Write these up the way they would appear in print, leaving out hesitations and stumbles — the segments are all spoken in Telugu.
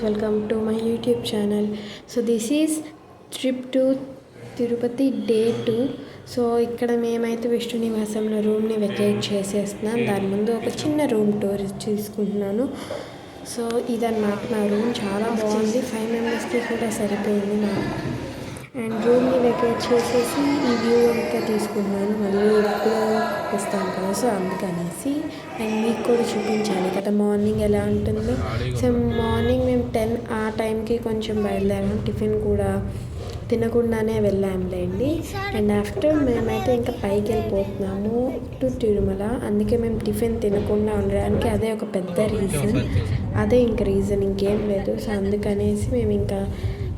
welcome to my YouTube channel. So this is trip to Tirupati day 2. So ఇక్కడ మేమైతే విష్ణు నివాసంలో రూమ్ని వెకేట్ చేసేస్తున్నాం. దాని ముందు ఒక చిన్న రూమ్ టూర్ తీసుకుంటున్నాను. సో ఇదన్నమాట నా రూమ్, చాలా బాగుంది. 5 మెంబర్స్కి కూడా సరిపోయింది నాకు. అండ్ రూమ్ని వెకేట్ చేసేసి ఈ వ్యూ అంతా తీసుకున్నాను. మళ్ళీ ఇప్పుడు వస్తాను కదా, సో అందుకనేసి అండ్ మీకు కూడా చూపించాలి కదా మార్నింగ్ ఎలా ఉంటుందో. సో మార్నింగ్ మేము 10 ఆ టైంకి కొంచెం బయలుదేరాం. టిఫిన్ కూడా తినకుండానే వెళ్ళాంలేండి. అండ్ ఆఫ్టర్ మేమైతే ఇంకా పైకి వెళ్ళిపోతున్నాము టు తిరుమల. అందుకే మేము టిఫిన్ తినకుండా ఉండడానికి అదే ఒక పెద్ద రీజన్. అదే ఇంక రీజన్, ఇంకేం లేదు. సో అందుకనేసి మేము ఇంకా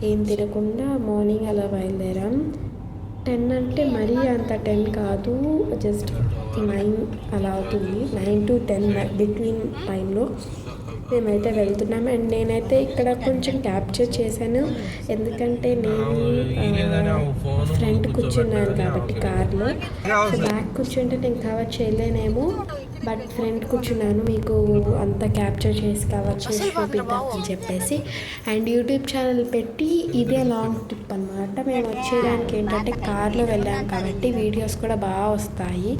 ఏం తినకుండా మార్నింగ్ అలా బయలుదేరాం. 10 అంటే మరీ అంత 10 కాదు, జస్ట్ 9 అలా అవుతుంది. 9 to 10 బిట్వీన్ టైంలో మేమైతే వెళ్తున్నాం. అండ్ నేనైతే ఇక్కడ కొంచెం క్యాప్చర్ చేశాను, ఎందుకంటే నేను ఫ్రంట్ కూర్చున్నాను కాబట్టి కార్లో. సో బ్యాక్ కూర్చుంటే నేను కవర్ చేయలేనేమో, బట్ ఫ్రంట్ కూర్చున్నాను, మీకు అంతా క్యాప్చర్ చేసి కవర్ చేసి చూపిద్దామని చెప్పేసి. అండ్ యూట్యూబ్ ఛానల్ పెట్టి ఇదే లాంగ్ ట్రిప్ అనమాట. మేము వచ్చేదానికి ఏంటంటే కార్లో వెళ్ళాం కాబట్టి వీడియోస్ కూడా బాగా వస్తాయి.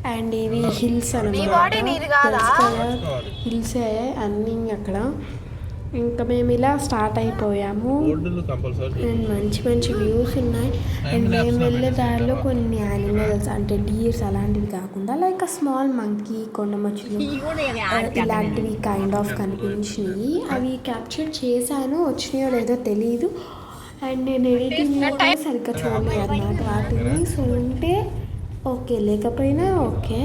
అండ్ ఇవి హిల్స్ అనమాట, హిల్సే అన్నీ అక్కడ. ఇంకా మేము ఇలా స్టార్ట్ అయిపోయాము. అండ్ మంచి మంచి వ్యూస్ ఉన్నాయి. అండ్ మేము వెళ్ళే దారిలో కొన్ని యానిమల్స్ అంటే డీర్స్ అలాంటివి కాకుండా లైక్ అ స్మాల్ మంకీ, కొండమచ్చులు ఇలాంటివి కైండ్ ఆఫ్ కనిపించినాయి. అవి క్యాప్చర్ చేశాను, వచ్చినాయో లేదో తెలియదు. అండ్ నేను ఎడిటింగ్ కూడా సరిగ్గా చూడలేదు అన్నమాట వాటిని. సో ఉంటే ఓకే, లేకపోయినా ఓకే,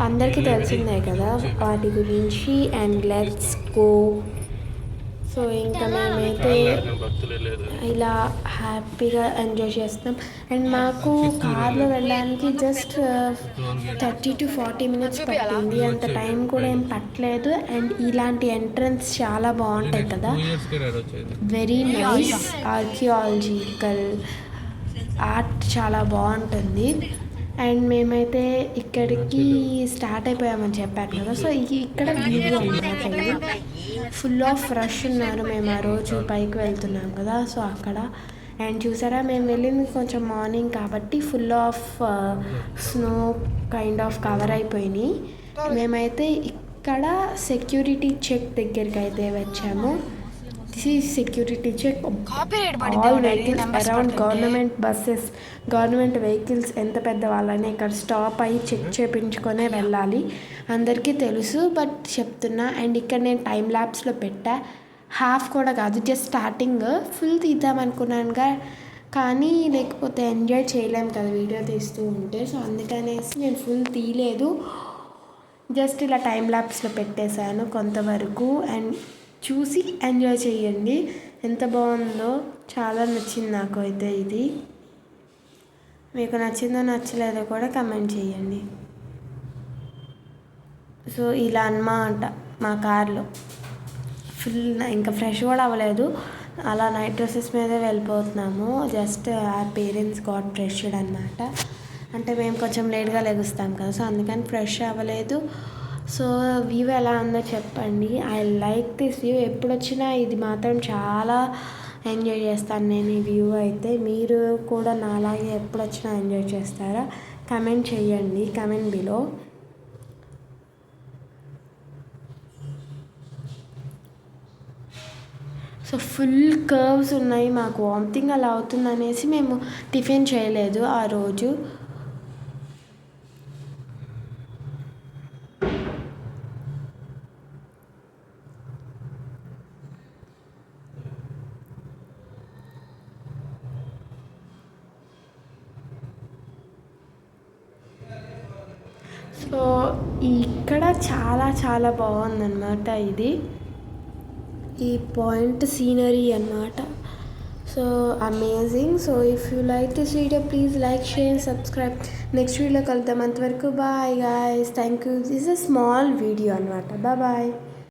అందరికీ తెలిసిందే కదా వాటి గురించి. And let's go. సో ఇంకా మేమైతే ఇలా హ్యాపీగా ఎంజాయ్ చేస్తాం. అండ్ మాకు కార్లో వెళ్ళడానికి జస్ట్ 30 to 40 minutes పట్టింది, అంత టైం కూడా ఏం పట్టలేదు. అండ్ ఇలాంటి ఎంట్రన్స్ చాలా బాగుంటాయి కదా, వెరీ నైస్. ఆర్కియాలజికల్ ఆర్ట్ చాలా బాగుంటుంది. అండ్ మేమైతే ఇక్కడికి స్టార్ట్ అయిపోయామని చెప్పాను కదా, సో ఇక్కడ వ్యూ అన్నమాట. ఇది ఫుల్ ఆఫ్ రష్ ఉన్నారు. మేము ఆ రోజు పైకి వెళ్తున్నాం కదా, సో అక్కడ. అండ్ చూసారా, మేము వెళ్ళింది కొంచెం మార్నింగ్ కాబట్టి full of snow kind of cover అయిపోయినాయి. మేమైతే ఇక్కడ సెక్యూరిటీ చెక్ దగ్గరికి అయితే వచ్చాము. Security check all vehicles around government buses, government vehicles ఎంత పెద్ద వాళ్ళని ఇక్కడ స్టాప్ అయ్యి చెక్ చేయించుకొనే వెళ్ళాలి. అందరికీ తెలుసు, బట్ చెప్తున్నా. అండ్ ఇక్కడ నేను టైం ల్యాబ్స్లో పెట్టా, హాఫ్ కూడా కాదు, జస్ట్ స్టార్టింగ్. ఫుల్ తీద్దామనుకున్నానుగా, కానీ లేకపోతే ఎంజాయ్ చేయలేము కదా వీడియో తీస్తూ ఉంటే. సో అందుకనేసి నేను ఫుల్ తీయలేదు, జస్ట్ ఇలా టైం ల్యాబ్స్లో పెట్టేశాను కొంతవరకు. అండ్ చూసి ఎంజాయ్ చేయండి, ఎంత బాగుందో. చాలా నచ్చింది నాకు అయితే ఇది. మీకు నచ్చిందో నచ్చలేదో కూడా కమెంట్ చేయండి. సో ఇలా అన్నమాట మా కార్లో. ఫుల్ ఇంకా ఫ్రెష్ కూడా అవ్వలేదు, అలా నైట్ డ్రెస్సెస్ మీదే వెళ్ళిపోతున్నాము. జస్ట్ ఆ పేరెంట్స్ గాట్ ఫ్రెష్డ్ అనమాట. అంటే మేము కొంచెం లేట్గా లెగుస్తాం కదా, సో అందుకని ఫ్రెష్ అవ్వలేదు. సో వ్యూ ఎలా ఉందో చెప్పండి. I like this view. ఎప్పుడు వచ్చినా ఇది మాత్రం చాలా ఎంజాయ్ చేస్తాను నేను ఈ వ్యూ అయితే. మీరు కూడా నాలాగే ఎప్పుడు వచ్చినా ఎంజాయ్ చేస్తారా? కమెంట్ చేయండి, comment below. So full curves ఉన్నాయి. మాకు వామిటింగ్ అలా అవుతుందనేసి మేము టిఫిన్ చేయలేదు ఆ రోజు. సో ఇక్కడ చాలా చాలా బాగుందన్నమాట ఇది, ఈ పాయింట్ సీనరీ అన్నమాట. So amazing. So if you like this video please like, share, subscribe. Next వీడియోలో కలుద్దాం. అంతవరకు bye guys, thank you. This is a small video అన్నమాట. బాయ్.